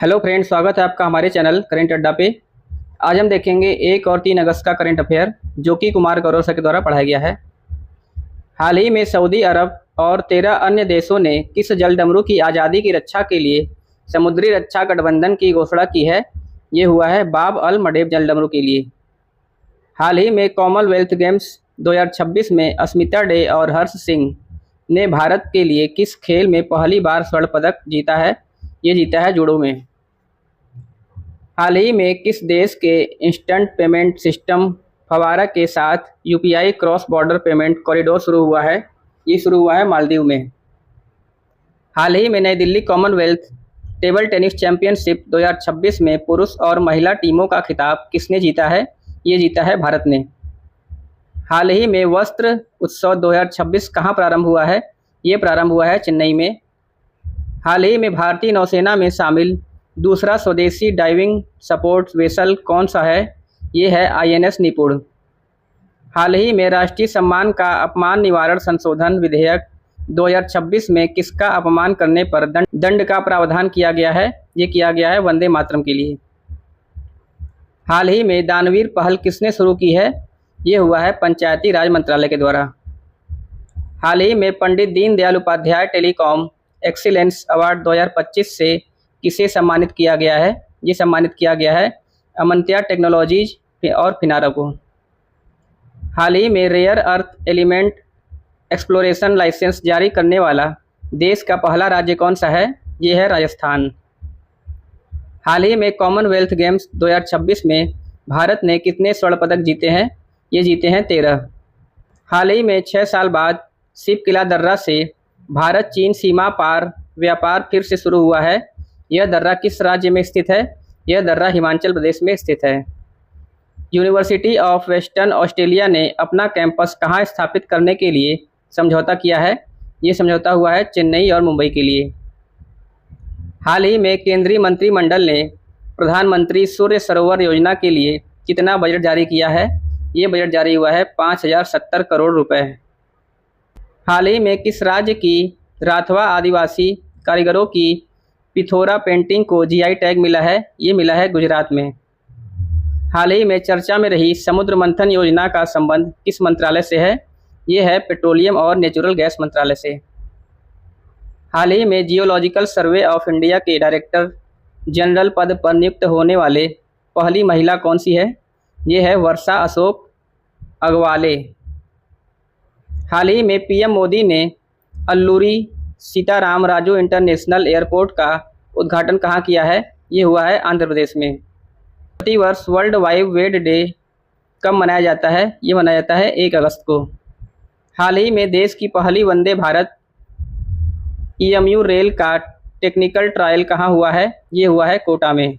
Hello friends, स्वागत है आपका हमारे चैनल करेंट अड्डा पे। आज हम देखेंगे 1 और 3 अगस्त का करंट अफेयर जो कि कुमार गौरव सर के द्वारा पढ़ाया गया है। हाल ही में सऊदी अरब और 13 अन्य देशों ने किस जलडमरू की आज़ादी की रक्षा के लिए समुद्री रक्षा गठबंधन की घोषणा की है? ये हुआ है बाब अल मंडेब जलडमरू के लिए। हाल ही में कॉमनवेल्थ गेम्स 2026 में अस्मिता डे और हर्ष सिंह ने भारत के लिए किस खेल में पहली बार स्वर्ण पदक जीता है? ये जीता है जूडो में। हाल ही में किस देश के इंस्टेंट पेमेंट सिस्टम फवारा के साथ UPI cross border payment corridor शुरू हुआ है? ये शुरू हुआ है मालदीव में। हाल ही में नई Delhi Commonwealth table tennis championship 2026 में पुरुष और महिला टीमों का खिताब किसने जीता है? ये जीता है भारत ने। हाल ही में वस्त्र उत्सव 2026 कहाँ प्रारंभ हुआ है? ये प्रारंभ हुआ है चेन्नई में। हाल ही में भारतीय नौसेना में शामिल दूसरा स्वदेशी डाइविंग सपोर्ट वेसल कौन सा है? ये है आईएनएस निपुण। हाल ही में राष्ट्रीय सम्मान का अपमान निवारण संशोधन विधेयक 2026 में किसका अपमान करने पर दंड का प्रावधान किया गया है? ये किया गया है वंदे मातरम के लिए। हाल ही में दानवीर पहल किसने शुरू की है? ये हुआ है पंचायती राज मंत्रालय के द्वारा। हाल ही में Pandit Deendayal Upadhyay telecom excellence award 2025 से किसे सम्मानित किया गया है? ये सम्मानित किया गया है अमंत्या टेक्नोलॉजीज और फिनारा को। हाल ही में rare earth element exploration licence जारी करने वाला देश का पहला राज्य कौन सा है? ये है राजस्थान। हाल ही में कॉमनवेल्थ गेम्स 2026 में भारत ने कितने स्वर्ण पदक जीते हैं? ये जीते हैं 13। हाल ही में 6 साल बाद शिव किला दर्रा से भारत चीन सीमा पार व्यापार फिर से शुरू हुआ है। यह दर्रा किस राज्य में स्थित है? यह दर्रा हिमाचल प्रदेश में स्थित है। यूनिवर्सिटी ऑफ वेस्टर्न ऑस्ट्रेलिया ने अपना कैंपस कहाँ स्थापित करने के लिए समझौता किया है? ये समझौता हुआ है चेन्नई और मुंबई के लिए। हाल ही में केंद्रीय मंत्रिमंडल ने प्रधानमंत्री सूर्य सरोवर योजना के लिए कितना बजट जारी किया है? ये बजट जारी हुआ है 5070 करोड़ रुपए। हाल ही में किस राज्य की राठवा आदिवासी कारीगरों की पिथौरा पेंटिंग को जीआई टैग मिला है? ये मिला है गुजरात में। हाल ही में चर्चा में रही समुद्र मंथन योजना का संबंध किस मंत्रालय से है? ये है पेट्रोलियम और नेचुरल गैस मंत्रालय से। हाल ही में जियोलॉजिकल सर्वे ऑफ इंडिया के डायरेक्टर जनरल पद पर नियुक्त होने वाले पहली महिला कौन सी है? ये है वर्षा अशोक अगवाले। हाल ही में पीएम मोदी ने अल्लूरी सीताराम राजू इंटरनेशनल एयरपोर्ट का उद्घाटन कहाँ किया है? ये हुआ है आंध्र प्रदेश में। प्रतिवर्ष वर्ल्ड वाइड वेब डे कब मनाया जाता है? ये मनाया जाता है 1 अगस्त को। हाल ही में देश की पहली वंदे भारत ईएमयू रेल का टेक्निकल ट्रायल कहाँ हुआ है? ये हुआ है कोटा में।